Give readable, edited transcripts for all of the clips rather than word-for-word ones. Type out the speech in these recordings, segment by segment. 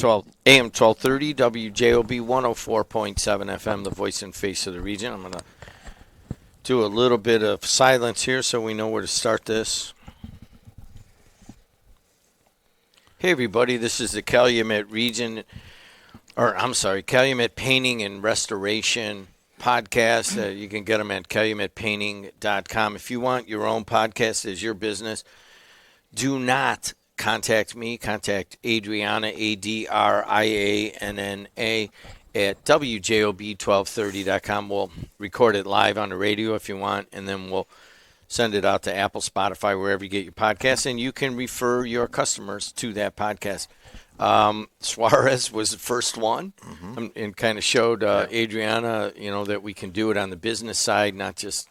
AM 1230, WJOB 104.7 FM, the voice and face of the region. I'm going to do a little bit of silence here so we know where to start this. Hey, everybody, this is the Calumet Calumet Painting and Restoration podcast. You can get them at calumetpainting.com. If you want your own podcast as your business, do not contact me. Contact Adriana, Adrianna, at WJOB1230.com. We'll record it live on the radio if you want, and then we'll send it out to Apple, Spotify, wherever you get your podcasts, and you can refer your customers to that podcast. Suarez was the first one, and kind of showed Adriana, that we can do it on the business side, not just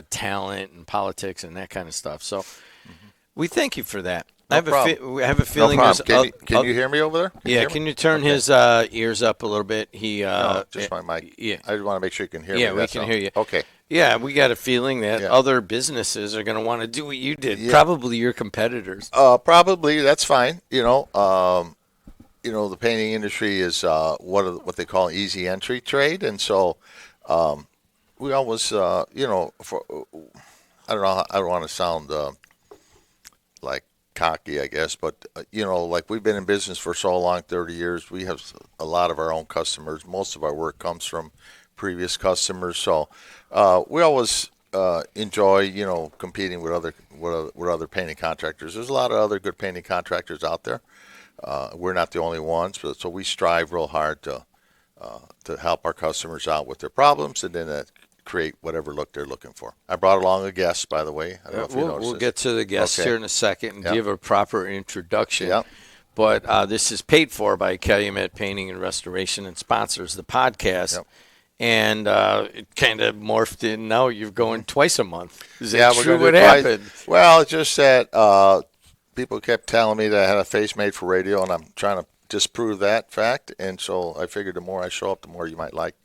talent and politics and that kind of stuff. So we thank you for that. I have a feeling. No problem. Can you hear me over there? Can you turn his ears up a little bit? Just my mic. Yeah. I just want to make sure you can hear me. Yeah, we can hear you. Okay. Yeah, we got a feeling that other businesses are going to want to do what you did. Yeah. Probably your competitors. Probably. That's fine. The painting industry is what they call an easy entry trade, and so we always, I don't know. I don't want to sound like cocky, I guess, but like we've been in business for so long, 30 years. We have a lot of our own customers. Most of our work comes from previous customers, so we always enjoy, competing with other painting contractors. There's a lot of other good painting contractors out there. We're not the only ones, so we strive real hard to help our customers out with their problems, and then create whatever look they're looking for. I brought along a guest, by the way. I don't know if you noticed we'll get to the guest here in a second and give a proper introduction. Yep. But this is paid for by Calumet Painting and Restoration and sponsors the podcast. Yep. And it kind of morphed in. Now you're going twice a month. Is that we're true? gonna What happened? Well, it's just that people kept telling me that I had a face made for radio, and I'm trying to disprove that fact. And so I figured the more I show up, the more you might like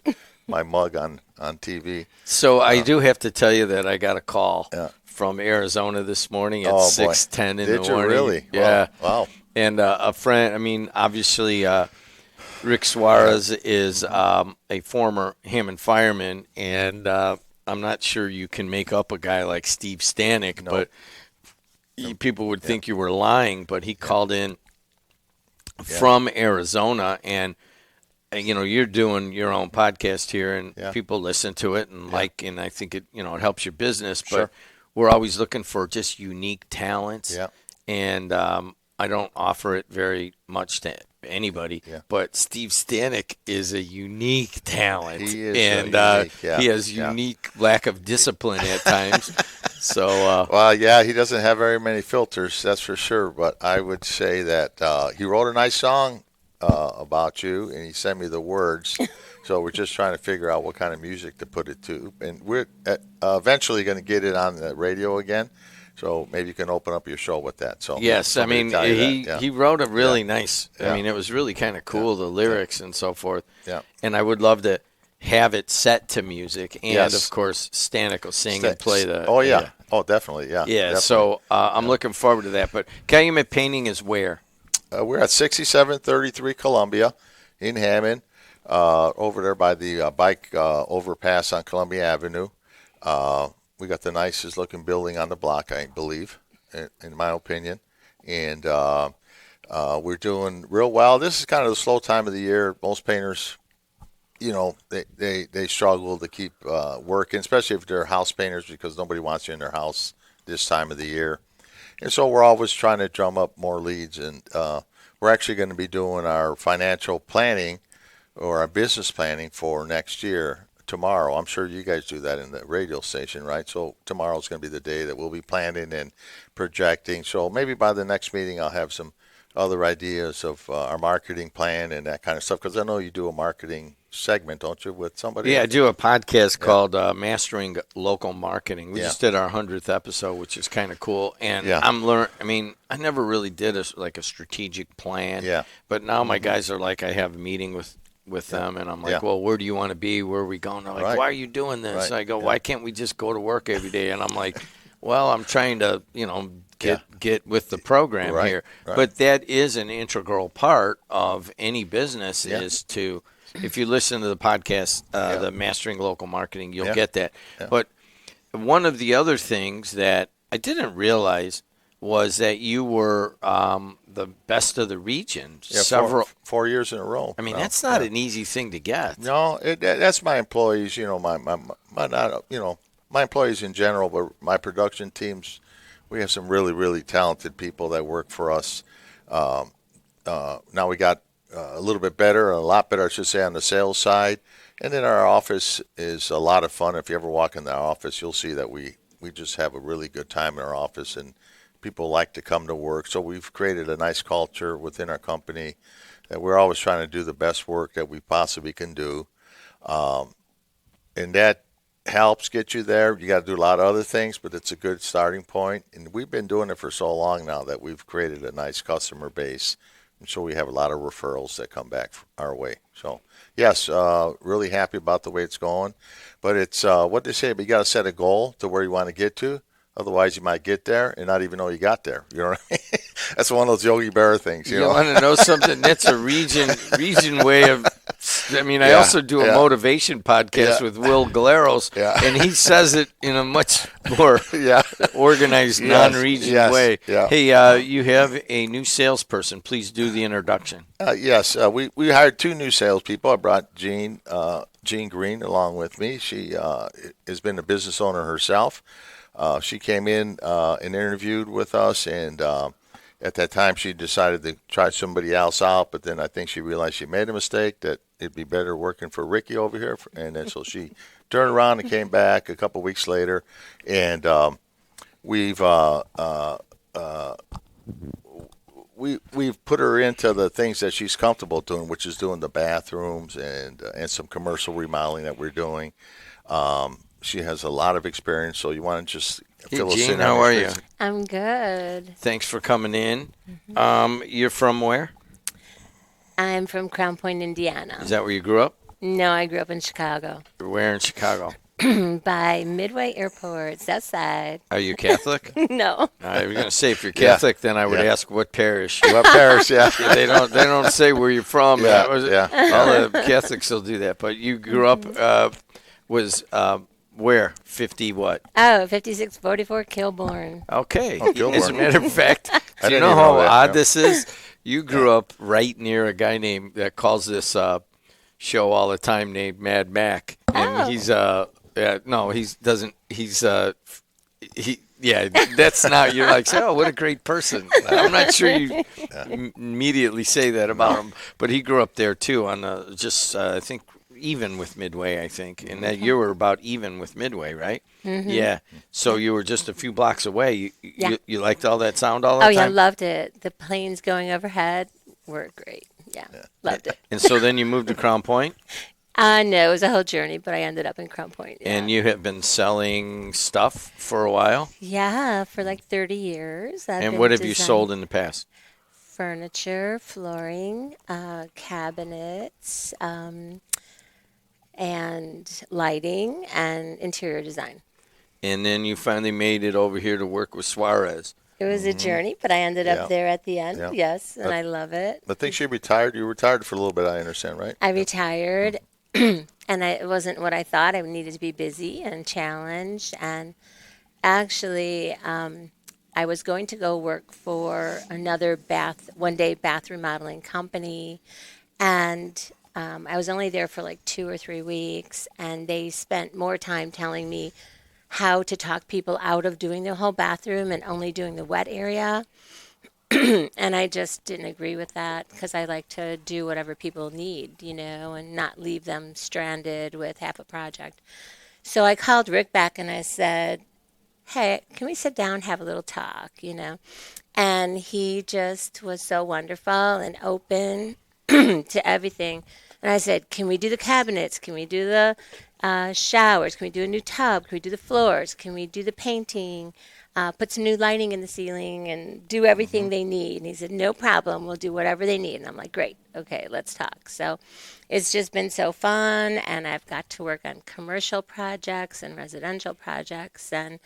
my mug on TV. So I do have to tell you that I got a call from Arizona this morning at 6:10 in the morning. Did you really? Yeah. Wow. And a friend, obviously Rick Suarez is a former Hammond fireman, and I'm not sure you can make up a guy like Steve Stanek, but people would think you were lying, but he called in from Arizona, and you're doing your own podcast here, and people listen to it and and I think it it helps your business. But we're always looking for just unique talents, and I don't offer it very much to anybody. But Steve Stanek is a unique talent, he is and he has unique lack of discipline at times. So he doesn't have very many filters, that's for sure. But I would say that he wrote a nice song about you, and he sent me the words. So we're just trying to figure out what kind of music to put it to, and we're eventually going to get it on the radio again. So maybe you can open up your show with that. So yes, he wrote a really nice. It was really kind of cool, the lyrics and so forth. Yeah, and I would love to have it set to music, and of course Stanek will sing and play the. Oh yeah, oh definitely, yeah. Definitely. So I'm looking forward to that. But Calumet Painting is where? We're at 6733 Columbia in Hammond, over there by the bike overpass on Columbia Avenue. We got the nicest looking building on the block, I believe, in my opinion. And we're doing real well. This is kind of the slow time of the year. Most painters, they struggle to keep working, especially if they're house painters, because nobody wants you in their house this time of the year. And so we're always trying to drum up more leads. And we're actually going to be doing our financial planning or our business planning for next year tomorrow. I'm sure you guys do that in the radio station, right? So tomorrow's going to be the day that we'll be planning and projecting. So maybe by the next meeting I'll have some other ideas of our marketing plan and that kind of stuff, because I know you do a marketing segment, don't you, with somebody? Yeah, I do a podcast called Mastering Local Marketing. We just did our 100th episode, which is kind of cool. And I never really did a strategic plan. Yeah. But now my guys are like, I have a meeting with them, and I'm like, well, where do you want to be? Where are we going? They're like, why are you doing this? Right. I go, why can't we just go to work every day? And I'm like, well, I'm trying to, get with the program Right, here. right. But that is an integral part of any business Yeah. is to, if you listen to the podcast, Yeah. the Mastering Local Marketing, you'll Yeah. get that. Yeah. But one of the other things that I didn't realize was that you were the best of the region. Yeah, Several. 4 years in a row. I mean, now. that's not Yeah. an easy thing to get. No, that's my employees. My not my employees in general, but my production teams. We have some really really talented people that work for us. Um, Now we got a little bit better, a lot better, I should say, on the sales side. And then our office is a lot of fun. If you ever walk in the office, you'll see that we just have a really good time in our office, and people like to come to work. So we've created a nice culture within our company that we're always trying to do the best work that we possibly can do. And that helps get you there. You got to do a lot of other things, but it's a good starting point. And we've been doing it for so long now that we've created a nice customer base. And so we have a lot of referrals that come back our way. So, yes, really happy about the way it's going. But it's what they say, but you got to set a goal to where you want to get to. Otherwise, you might get there and not even know you got there. You know what I mean? That's one of those Yogi Berra things. You know? Want to know something? That's a region way of. I mean, I also do a motivation podcast with Will Galeros, and he says it in a much more organized, non-region way. Yeah. Hey, you have a new salesperson. Please do the introduction. Yes, we hired 2 new salespeople. I brought Jean Green along with me. She has been a business owner herself. She came in and interviewed with us, and at that time she decided to try somebody else out, but then I think she realized she made a mistake, that it'd be better working for Ricky over here, and then so she turned around and came back a couple weeks later, and we've put her into the things that she's comfortable doing, which is doing the bathrooms and some commercial remodeling that we're doing. She has a lot of experience, so you want to just fill us in. Jean, how are you? I'm good. Thanks for coming in. You're from where? I'm from Crown Point, Indiana. Is that where you grew up? No, I grew up in Chicago. Where in Chicago? By Midway Airport, South Side. Are you Catholic? No. I was going to say, if you're Catholic, then I would ask what parish. What parish? Yeah. They don't say where you're from. Yeah. All the Catholics will do that. But you grew up where? 50 what? Oh, 5644 Kilbourne. Okay. Kilbourne. As a matter of fact, do you didn't know even how know that, odd yeah. this is? You grew up right near a guy that calls this show all the time named Mad Mac, and he's no, he doesn't. He's that's not. You're like, oh, what a great person. I'm not sure you immediately say that about him, but he grew up there too on I think even with Midway, I think, and that you were about even with Midway, right? Mm-hmm. Yeah. So you were just a few blocks away. You liked all that sound all the time? Oh, yeah, loved it. The planes going overhead were great. Yeah, loved it. And so then you moved to Crown Point? No, it was a whole journey, but I ended up in Crown Point. Yeah. And you have been selling stuff for a while? Yeah, for like 30 years. And what have you sold in the past? Furniture, flooring, cabinets, and lighting and interior design. And then you finally made it over here to work with Suarez. It was a journey, but I ended up there at the end. Yeah. Yes, and I love it. I think she retired. You retired for a little bit, I understand, right? I retired, and it wasn't what I thought. I needed to be busy and challenged. And actually, I was going to go work for another one-day bath remodeling company, and I was only there for like 2 or 3 weeks, and they spent more time telling me how to talk people out of doing the whole bathroom and only doing the wet area. And I just didn't agree with that because I like to do whatever people need, and not leave them stranded with half a project. So I called Rick back and I said, hey, can we sit down and have a little talk, And he just was so wonderful and open to everything. And I said, can we do the cabinets? Can we do the showers? Can we do a new tub? Can we do the floors? Can we do the painting? Put some new lighting in the ceiling and do everything they need. And he said, no problem. We'll do whatever they need. And I'm like, great. Okay, let's talk. So it's just been so fun. And I've got to work on commercial projects and residential projects. And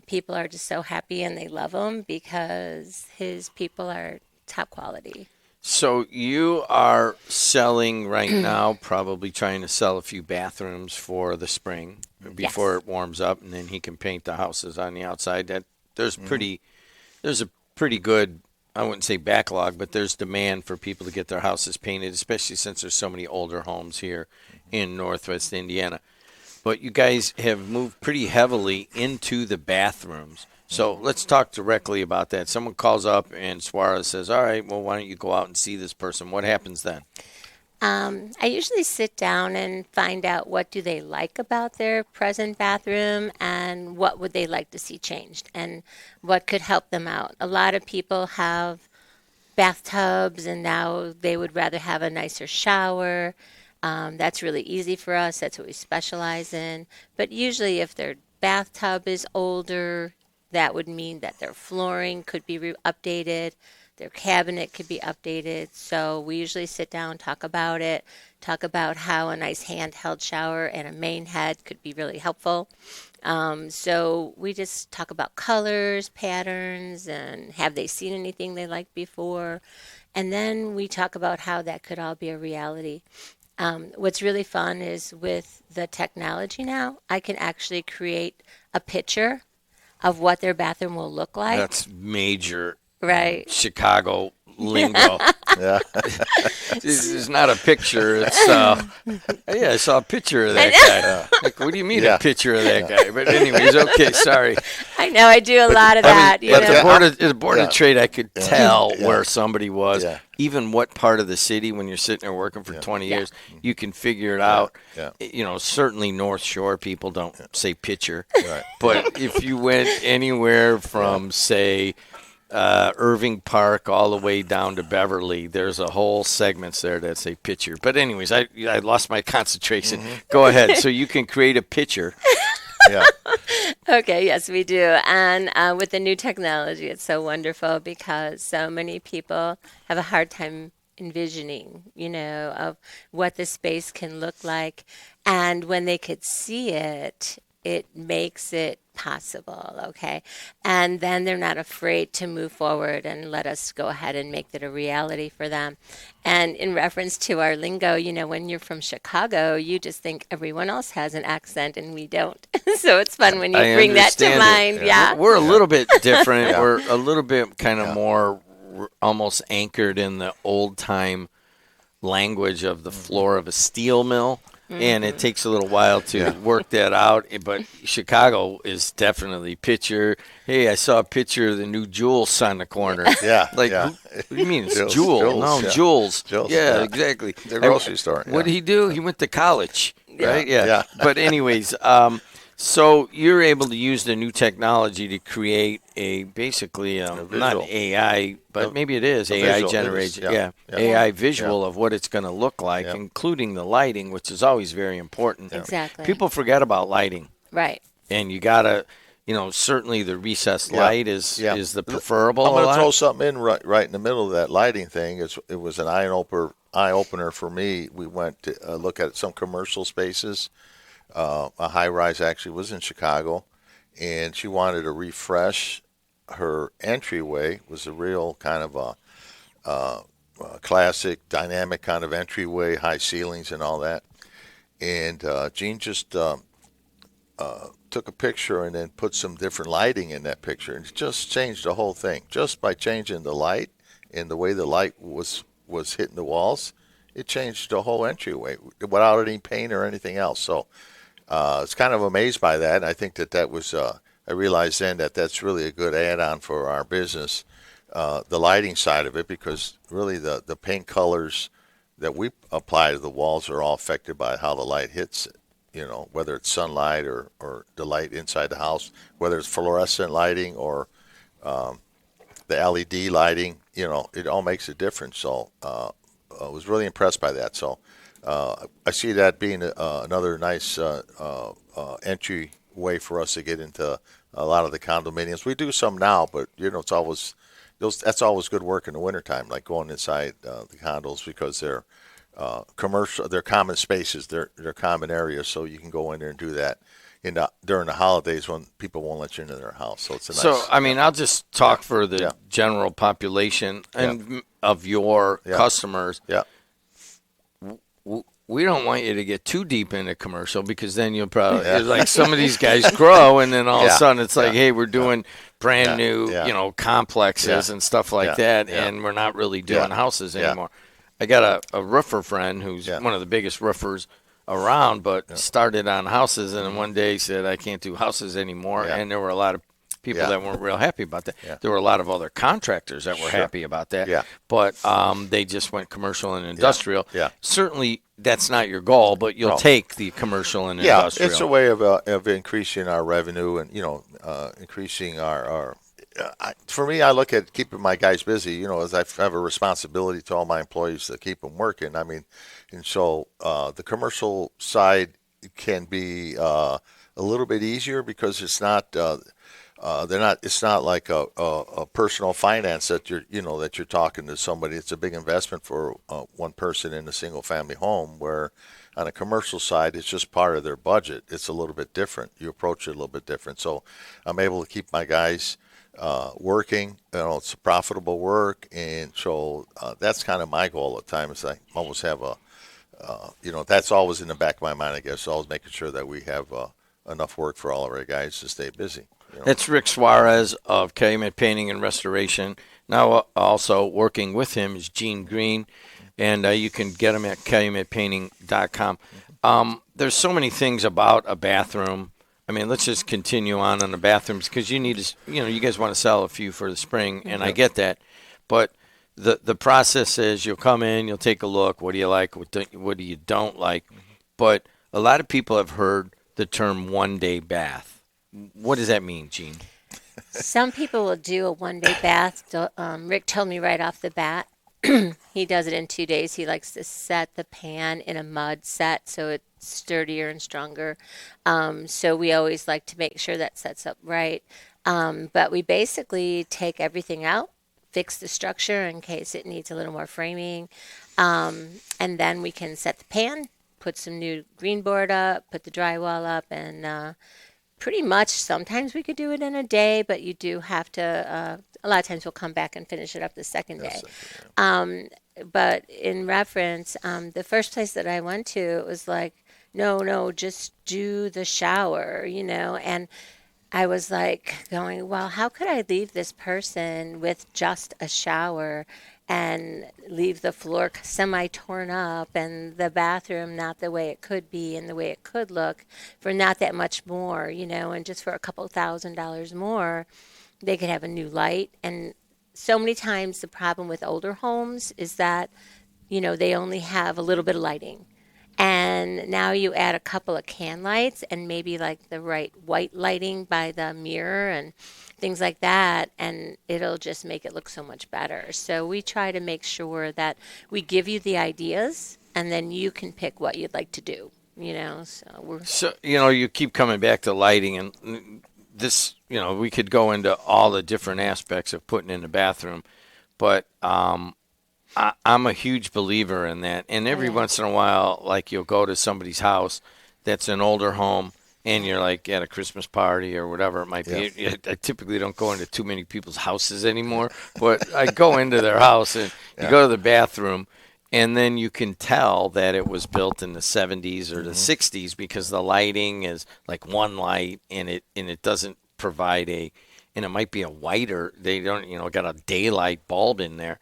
People are just so happy and they love him because his people are top quality. So you are selling right now, probably trying to sell a few bathrooms for the spring before Yes. it warms up, and then he can paint the houses on the outside. That there's a pretty good, I wouldn't say backlog, but there's demand for people to get their houses painted, especially since there's so many older homes here in Northwest Indiana. But you guys have moved pretty heavily into the bathrooms. So let's talk directly about that. Someone calls up and Suarez says, all right, well, why don't you go out and see this person? What happens then? I usually sit down and find out what do they like about their present bathroom and what would they like to see changed and what could help them out. A lot of people have bathtubs and now they would rather have a nicer shower. That's really easy for us. That's what we specialize in. But usually, if their bathtub is older, that would mean that their flooring could be updated, their cabinet could be updated. So we usually sit down, talk about it, talk about how a nice handheld shower and a main head could be really helpful. So we just talk about colors, patterns, and have they seen anything they liked before? And then we talk about how that could all be a reality. What's really fun is with the technology now, I can actually create a picture of what their bathroom will look like. That's major Right. Chicago lingo. Yeah. It's not a picture. It's yeah, I saw a picture of that guy. Like, what do you mean Yeah. a picture of that guy? But anyways, okay, sorry. I know I do a lot of that. You But know? the board of trade, I could tell where somebody was. Yeah. Even what part of the city, when you're sitting there working for 20 years, you can figure it out. Yeah. You know, certainly North Shore people don't say picture. Right. But if you went anywhere from, say, Irving Park all the way down to Beverly, there's a whole segments there that say picture. But anyways, I lost my concentration. Go ahead. So you can create a picture. Yeah. Okay, yes, we do. And with the new technology, it's so wonderful because so many people have a hard time envisioning, of what the space can look like. And when they could see it, it makes it possible, okay? And then they're not afraid to move forward and let us go ahead and make that a reality for them. And in reference to our lingo, when you're from Chicago, you just think everyone else has an accent and we don't. So it's fun when you I bring that to understand it. mind. Yeah. We're a little bit different. We're a little bit kind of more almost anchored in the old time language of the floor of a steel mill. And it takes a little while to work that out. But Chicago is definitely picture. Hey, I saw a picture of the new Jules on the corner. Yeah. Like, yeah. what do you mean? It's Jules. Jules. Jules, No, yeah. Jules. Jules, Yeah, yeah. exactly. The grocery store. What did he do? He went to college, right? Yeah. yeah. But anyways, so you're able to use the new technology to create basically not visual. AI, but maybe it is AI visual. It generated. is, Yeah. yeah. AI visual of what it's going to look like, including the lighting, which is always very important. Exactly. People forget about lighting, Right. and you gotta, certainly the recessed light is the preferable. I'm a going to lot. throw something in right in the middle of that lighting thing. It was an eye opener for me. We went to look at some commercial spaces. A high rise actually was in Chicago, and she wanted to refresh her entryway. It was a real kind of a classic dynamic kind of entryway, high ceilings and all that. And Jean just took a picture and then put some different lighting in that picture, and it just changed the whole thing just by changing the light and the way the light was hitting the walls. It changed the whole entryway without any paint or anything else. So it's kind of amazed by that. And I think that was I realized then that that's really a good add-on for our business, the lighting side of it, because really the paint colors that we apply to the walls are all affected by how the light hits it. Whether it's sunlight or the light inside the house, whether it's fluorescent lighting or the LED lighting, it all makes a difference. So I was really impressed by that. So I see that being another nice entry way for us to get into a lot of the condominiums. We do some now, but it's always that's always good work in the wintertime, like going inside the condos, because they're commercial, they're common spaces, they're common areas, so you can go in there and do that. during the holidays when people won't let you into their house. So it's a nice. So, I mean, I'll just talk for the Yeah. general population and of your customers. Yeah. We don't want you to get too deep into commercial because then you'll probably like some of these guys grow and then all of a sudden it's like, hey, we're doing brand new, complexes and stuff like that, and we're not really doing houses anymore. I got a roofer friend who's one of the biggest roofers around, but started on houses, and then one day said, I can't do houses anymore, and there were a lot of people that weren't real happy about that. There were a lot of other contractors that were happy about that, but they just went commercial and industrial. Certainly, that's not your goal, but you'll take the commercial and industrial. It's a way of increasing our revenue and increasing our. For me, I look at keeping my guys busy. As I have a responsibility to all my employees to keep them working. I mean, and so the commercial side can be a little bit easier because it's not. They're not. It's not like a personal finance that you're talking to somebody. It's a big investment for one person in a single family home. Where on a commercial side, it's just part of their budget. It's a little bit different. You approach it a little bit different. So I'm able to keep my guys working. It's profitable work, and so that's kind of my goal at times. I always have that's always in the back of my mind. I guess always making sure that we have enough work for all of our guys to stay busy. That's Rick Suarez of Calumet Painting and Restoration. Now, also working with him is Gene Green, and you can get him at calumetpainting.com. There's so many things about a bathroom. I mean, let's just continue on the bathrooms because you need to, you guys want to sell a few for the spring, and I get that. But the process is you'll come in, you'll take a look. What do you like? What do you don't like? But a lot of people have heard the term one-day bath. What does that mean, Gene? Some people will do a one-day bath. Rick told me right off the bat, he does it in 2 days. He likes to set the pan in a mud set so it's sturdier and stronger. So we always like to make sure that sets up right. But we basically take everything out, fix the structure in case it needs a little more framing, and then we can set the pan, put some new green board up, put the drywall up, and pretty much sometimes we could do it in a day, but you do have to, a lot of times we'll come back and finish it up the second day. But in reference, the first place that I went to, it was like, no, just do the shower, and I was like going, well, how could I leave this person with just a shower and leave the floor semi-torn up and the bathroom not the way it could be and the way it could look for not that much more, and just for a couple $1,000s more, they could have a new light. And so many times the problem with older homes is that, they only have a little bit of lighting. And now you add a couple of can lights and maybe like the right white lighting by the mirror and things like that, and it'll just make it look so much better. So we try to make sure that we give you the ideas and then you can pick what you'd like to do, So you keep coming back to lighting, and this, we could go into all the different aspects of putting in the bathroom, but I'm a huge believer in that. And every once in a while, like you'll go to somebody's house that's an older home, and you're like at a Christmas party or whatever it might be. I typically don't go into too many people's houses anymore, but I go into their house and you go to the bathroom, and then you can tell that it was built in the 70s or the 60s because the lighting is like one light, and it doesn't provide and it might be a whiter. They don't, got a daylight bulb in there.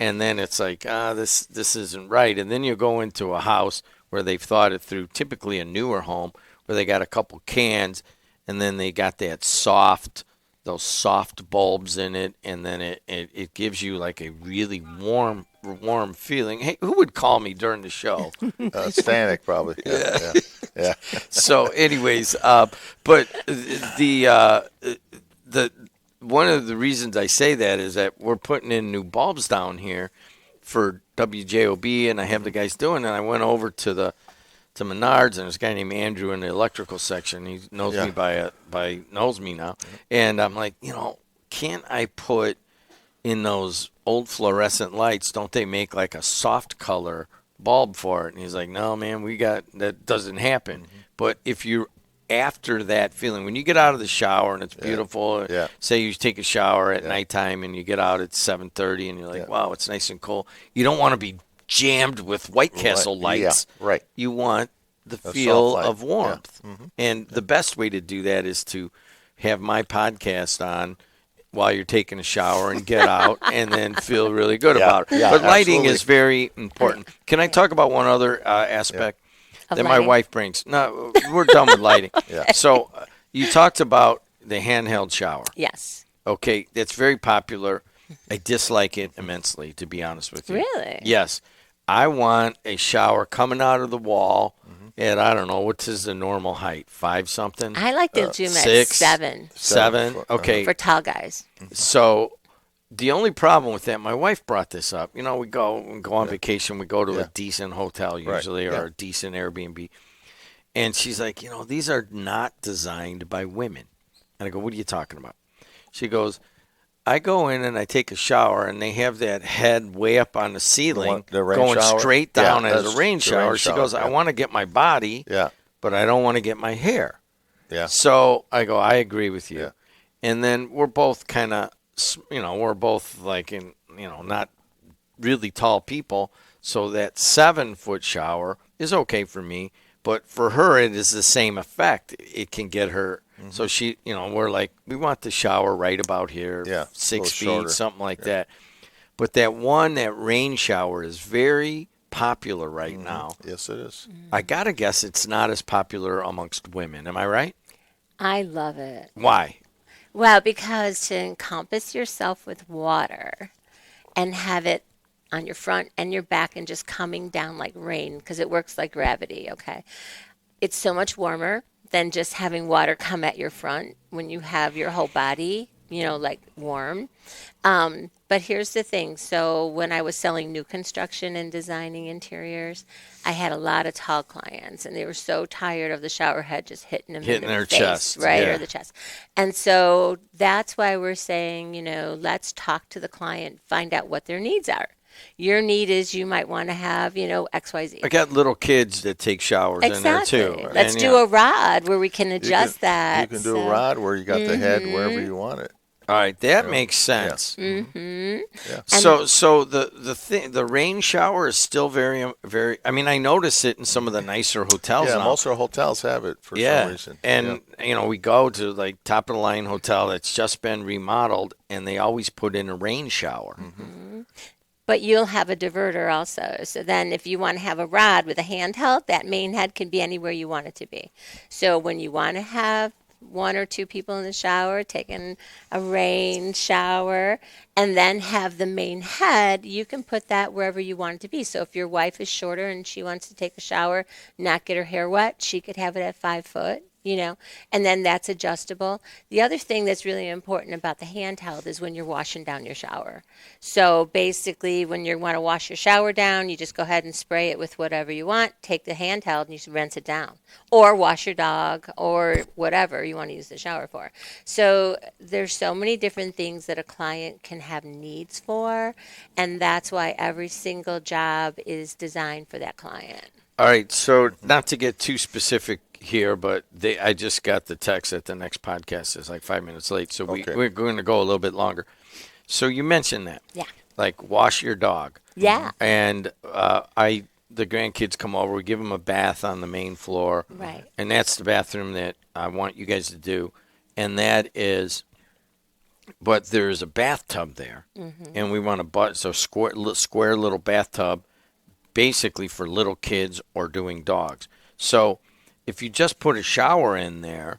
And then it's like, this isn't right. And then you go into a house where they've thought it through, typically a newer home, where they got a couple cans, and then they got those soft bulbs in it, and then it gives you like a really warm feeling. Hey, who would call me during the show? Stanek probably. Yeah. So, anyways, but the one of the reasons I say that is that we're putting in new bulbs down here for WJOB, and I have the guys doing it. And I went over to Menards, and there's a guy named Andrew in the electrical section. He knows me knows me now. And I'm like, can't I put in those old fluorescent lights, don't they make like a soft color bulb for it? And he's like, no, man, that doesn't happen. But if you're after that feeling, when you get out of the shower and it's beautiful, Yeah. say you take a shower at nighttime and you get out at 7:30 and you're like, wow, it's nice and cold. You don't want to be jammed with White Castle lights. Yeah, right. You want the A feel soft light. of warmth. Yeah. Mm-hmm. And the best way to do that is to have my podcast on while you're taking a shower and get out and then feel really good about it. Yeah, but lighting absolutely. is very important. Can I talk about one other aspect Of that my lighting? wife brings? No, we're done with lighting. Yeah. So you talked about the handheld shower. Yes. Okay, that's very popular. I dislike it immensely, to be honest with you. Really? Yes. I want a shower coming out of the wall at, I don't know, what is the normal height? 5 something? I like to do them at 6? 7 7? foot, Okay. for tall guys. So the only problem with that, my wife brought this up. You know, we go on vacation. We go to a decent hotel usually or a decent Airbnb. And she's like, you know, these are not designed by women. And I go, what are you talking about? She goes, I go in and I take a shower, and they have that head way up on the ceiling The rain going shower? straight down Yeah, as that's a rain the shower. rain She shower, goes, yeah. I want to get my body, Yeah. but I don't want to get my hair. Yeah. So I go, I agree with you. Yeah. And then we're both kind of, we're both like not really tall people. So that 7-foot shower is okay for me. But for her, it is the same effect. It can get her. So she, we're like, we want the shower right about here, Yeah, 6 a little feet, shorter. something like that. But that rain shower is very popular right now. Yes, it is. I got to guess it's not as popular amongst women. Am I right? I love it. Why? Well, because to encompass yourself with water and have it on your front and your back and just coming down like rain, because it works like gravity, okay? It's so much warmer than just having water come at your front when you have your whole body, like warm. But here's the thing. So when I was selling new construction and designing interiors, I had a lot of tall clients, and they were so tired of the shower head just hitting them Hitting in their the face, chest, right, yeah. or the chest. And so that's why we're saying, let's talk to the client, find out what their needs are. Your need is you might want to have, XYZ. I got little kids that take showers Exactly. in there too. Let's And, do a rod where we can You adjust can- that. You can do a rod where you got the head wherever you want it. All right, that makes sense. Mm-hmm. So the rain shower is still very very. I mean, I notice it in some of the nicer hotels Yeah, now. most of our hotels have it for some reason. And we go to like top of the line hotel that's just been remodeled, and they always put in a rain shower. But you'll have a diverter also. So then if you want to have a rod with a handheld, that main head can be anywhere you want it to be. So when you want to have 1 or 2 people in the shower taking a rain shower and then have the main head, you can put that wherever you want it to be. So if your wife is shorter and she wants to take a shower, not get her hair wet, she could have it at 5 foot. And then that's adjustable. The other thing that's really important about the handheld is when you're washing down your shower. So basically, when you want to wash your shower down, you just go ahead and spray it with whatever you want, take the handheld, and you just rinse it down. Or wash your dog, or whatever you want to use the shower for. So there's so many different things that a client can have needs for, and that's why every single job is designed for that client. All right, so not to get too specific here, but I just got the text that the next podcast is like 5 minutes late, so we're going to go a little bit longer. So you mentioned that, like wash your dog, and the grandkids come over, we give them a bath on the main floor, Right. and that's the bathroom that I want you guys to do, and that is. But there's a bathtub there, and we want a square little bathtub, basically for little kids or doing dogs. So if you just put a shower in there,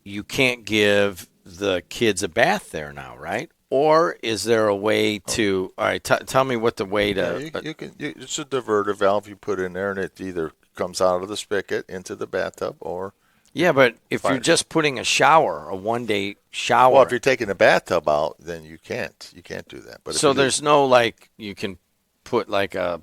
you can't give the kids a bath there now, right? Or is there a way to? All right, tell me what the way to. You can. It's a diverter valve you put in there, and it either comes out of the spigot into the bathtub, or Yeah, but if you're just putting a shower, a one-day shower. well, if you're taking the bathtub out, then you can't. You can't do that. But if so you do- there's no you can put like a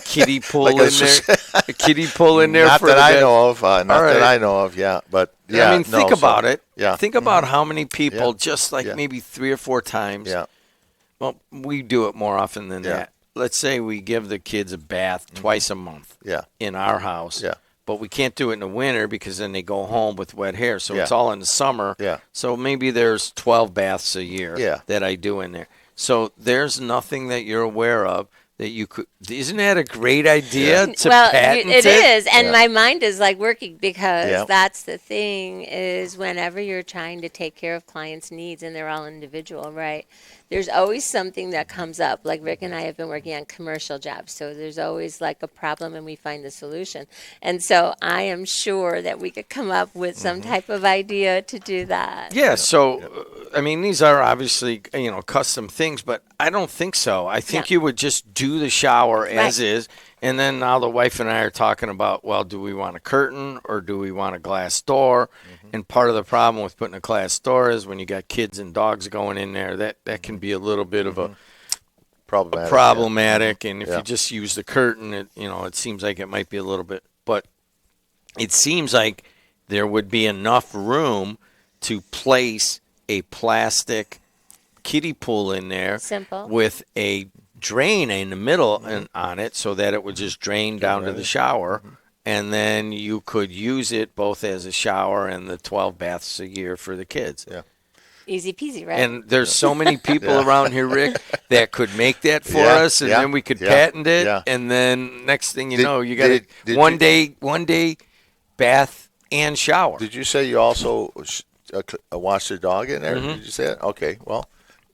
kiddie pool Like in there, a kiddie pool in there. Not for that the I bed. know of. Not All right. that I know of. Yeah, but yeah. I mean, think about it. Yeah. Think about how many people, Yeah. just like Yeah. maybe 3 or 4 times. Yeah. Well, we do it more often than Yeah. that. Let's say we give the kids a bath twice a month Yeah. in our house. Yeah. but we can't do it in the winter because then they go home with wet hair. So it's Yeah. all in the summer. Yeah. So maybe there's 12 baths a year Yeah. that I do in there. So there's nothing that you're aware of that you could. Isn't that a great idea to patent it is, and Yeah. my mind is like working because Yeah. that's the thing is whenever you're trying to take care of clients' needs and they're all individual, right? There's always something that comes up. Like Rick and I have been working on commercial jobs, so there's always like a problem and we find the solution. And so I am sure that we could come up with some type of idea to do that. Yeah, so I mean, these are obviously custom things, but I don't think so. I think you would just do the shower as is, and then now the wife and I are talking about, well, do we want a curtain or do we want a glass door? And part of the problem with putting a glass door is when you got kids and dogs going in there, that can be a little bit of a problematic. And if you just use the curtain, it seems like it might be a little bit, but it seems like there would be enough room to place a plastic kiddie pool in there Simple. with a drain in the middle and on it so that it would just drain down to the shower. And then you could use it both as a shower and the 12 baths a year for the kids. Yeah. Easy peasy, right? And there's so many people around here, Rick, that could make that for us, and then we could patent it. And then next thing you know, you got one day bath and shower. Did you say you also wash the dog in there? Did you say that? Okay. Well,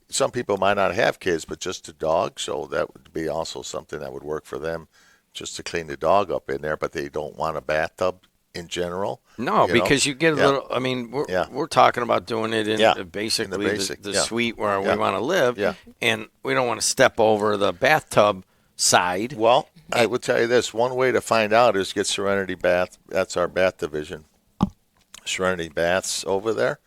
some people might not have kids, but just a dog, so that would be also something that would work for them, just to clean the dog up in there. But they don't want a bathtub in general. No, because you get a little. I mean, we're talking about doing it in basically the suite where we want to live, and we don't want to step over the bathtub side. Well, I would tell you this: one way to find out is get Serenity Bath. That's our bath division. Serenity Baths over there,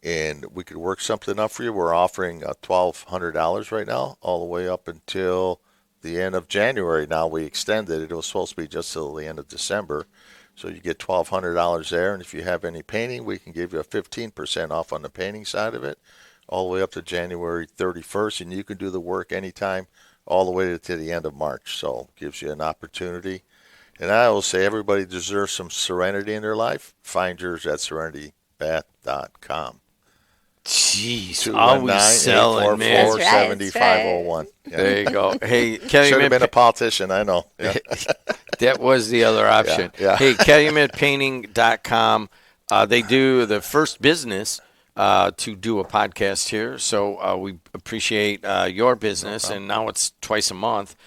and we could work something up for you. We're offering $1,200 right now, all the way up until the end of January. Now we extended it. It was supposed to be just till the end of December. So you get $1,200 there, and if you have any painting, we can give you a 15% off on the painting side of it, all the way up to January 31st, and you can do the work anytime, all the way to the end of March. So it gives you an opportunity. And I will say everybody deserves some serenity in their life. Find yours at serenitybath.com. Jeez, always selling, man. 219-844-7501. There you go. Hey, Calumet. Should have been a politician, I know. Yeah. That was the other option. Hey, CalumetPainting.com. They do the first business to do a podcast here, so we appreciate your business, and now it's twice a month.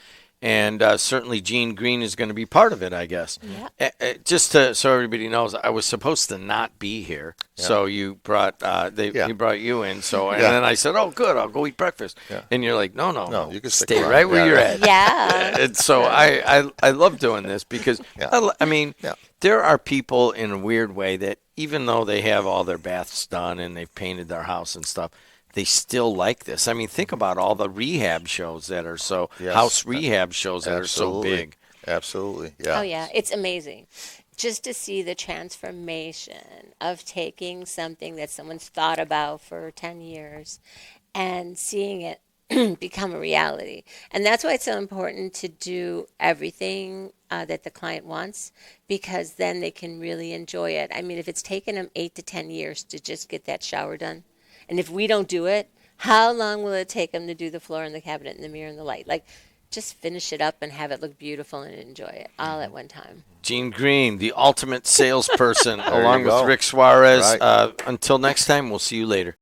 And certainly Gene Green is going to be part of it, I guess. Yeah. Just so everybody knows, I was supposed to not be here, so you brought he brought you in. So and then I said, "Oh, good, I'll go eat breakfast." And you're like, "No, you can stay right where you're at." Yeah. And so I love doing this because I mean, there are people in a weird way that even though they have all their baths done and they've painted their house and stuff, they still like this. I mean, think about all the rehab shows that are house rehab shows that are so big. Absolutely, yeah. Oh, yeah, it's amazing. Just to see the transformation of taking something that someone's thought about for 10 years and seeing it become a reality. And that's why it's so important to do everything that the client wants, because then they can really enjoy it. I mean, if it's taken them 8 to 10 years to just get that shower done, and if we don't do it, how long will it take them to do the floor and the cabinet and the mirror and the light? Like, just finish it up and have it look beautiful and enjoy it all at one time. Gene Green, the ultimate salesperson, along with Rick Suarez. Right. Until next time, we'll see you later.